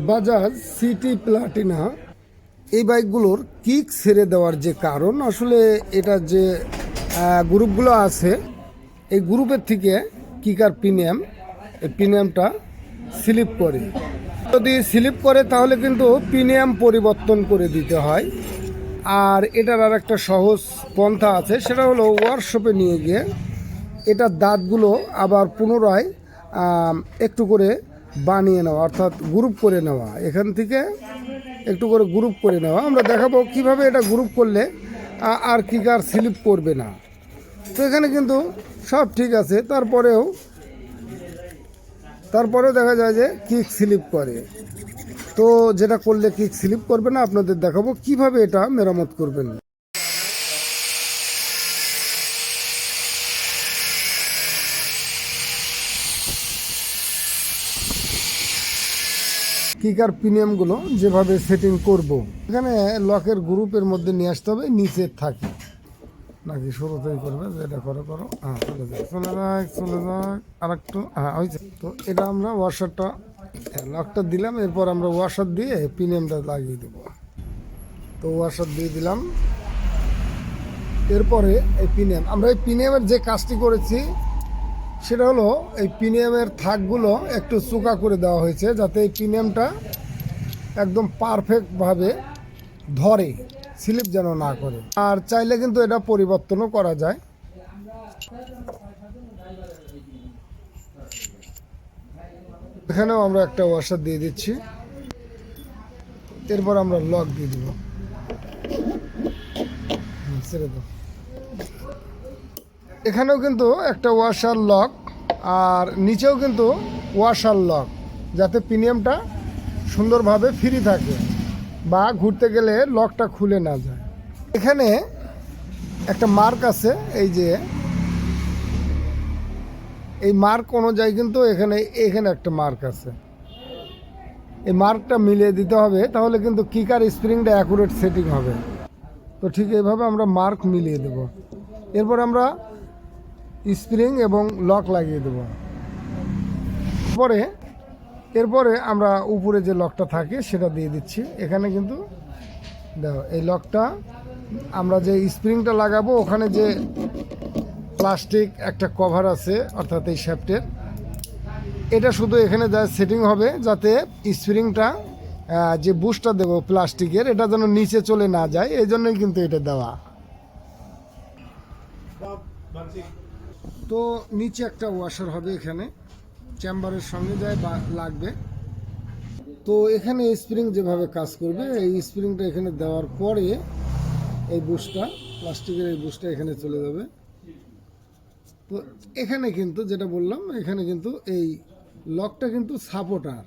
Bajaj city Platina এই বাইকগুলোর kick ছেড়ে দেওয়ার যে কারণ, আসলে এটা যে গ্রুপগুলো আছে এই গ্রুপের থেকে কিকার প্রিমিয়াম, এই প্রিমিয়ামটা স্লিপ করে। যদি স্লিপ করে তাহলে কিন্তু প্রিমিয়াম পরিবর্তন করে দিতে হয়। আর এটার আর একটা সহজ পন্থা আছে, সেটা হলো ওয়ার্কশপে নিয়ে গিয়ে এটার দাঁতগুলো আবার পুনরায় একটু করে বানিয়ে নেওয়া, অর্থাৎ গ্রুপ করে নেওয়া। এখান থেকে একটু করে গ্রুপ করে নেওয়া। আমরা দেখাবো কিভাবে এটা গ্রুপ করলে আর কিকার স্লিপ করবে না। তো এখানে কিন্তু সব ঠিক আছে, তারপরেও দেখা যায় যে কিক স্লিপ করে। তো যেটা করলে কিক স্লিপ করবে না আপনাদের দেখাবো কিভাবে এটা মেরামত করবেন। কিকার প্রিমিয়ামগুলো যেভাবে সেটিং করব, এখানে লকের গ্রুপের মধ্যে নিয়ে আসতে হবে, নিচে থাকে নাকি শুরুতেই করবে, যেটা করো হ্যাঁ চলে যাক আর একটু হ্যাঁ হয়েছে। তো এটা আমরা ওয়াশারটা লকটা দিলাম, এরপর আমরা ওয়াশার দিয়ে প্রিমিয়ামটা লাগিয়ে দেবো। তো ওয়াশার দিয়ে দিলাম, এরপরে এই প্রিমিয়াম, আমরা এই প্রিমিয়ামের যে কাজটি করেছি সেটা হলো এই প্রিমিয়ামের থাকগুলো একটু চোকা করে দেওয়া হয়েছে, যাতে এই প্রিমিয়ামটা একদম পারফেক্টভাবে ধরে, স্লিপ যেন না করে। আর চাইলে কিন্তু এটা পরিবর্তনও করা যায়। এখানেও আমরা একটা ওয়াশার দিয়ে দিচ্ছি, এরপর আমরা লক দিয়ে দিব। ছেড়ে দাও। এখানেও কিন্তু একটা ওয়াশার লক, আর নিচেও কিন্তু ওয়াশার লক, যাতে প্রিমিয়ামটা সুন্দরভাবে ফ্রি থাকে বা ঘুরতে গেলে লকটা খুলে না যায়। এখানে একটা মার্ক আছে, এই যে এই মার্ক অনুযায়ী কিন্তু এখানে একটা মার্ক আছে, এই মার্কটা মিলিয়ে দিতে হবে, তাহলে কিন্তু কিকার স্প্রিংটা অ্যাকুরেট সেটিং হবে। তো ঠিক এইভাবে আমরা মার্ক মিলিয়ে দেব, এরপর আমরা স্প্রিং এবং লক লাগিয়ে দেব। এরপরে আমরা উপরে যে লকটা থাকে সেটা দিয়ে দিচ্ছি। এখানে কিন্তু দেখো এই লকটা আমরা যে স্প্রিংটা লাগাবো, ওখানে যে প্লাস্টিক একটা কভার আছে, অর্থাৎ এই শ্যাফটের, এটা শুধু এখানে যা সেটিং হবে, যাতে স্প্রিংটা যে বুশটা দেবো প্লাস্টিকের, এটা যেন নিচে চলে না যায়, এই জন্যই কিন্তু এটা দেওয়া। তো নিচে একটা ওয়াশার হবে, এখানে চেম্বারের সঙ্গে যায় বা লাগবে। তো এখানে স্প্রিং যেভাবে কাজ করবে, এই স্প্রিংটা এখানে দেওয়ার পরে এই বুশটা, প্লাস্টিকের এই বুশটা এখানে চলে যাবে। তো এখানে কিন্তু যেটা বললাম, এখানে কিন্তু এই লকটা কিন্তু সাপোর্টার।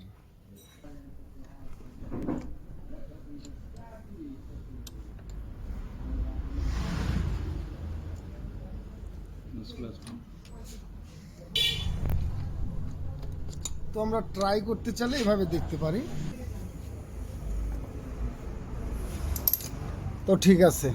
তো আমরা ট্রাই করতে চাইলে এভাবে দেখতে পারি। তো ঠিক আছে।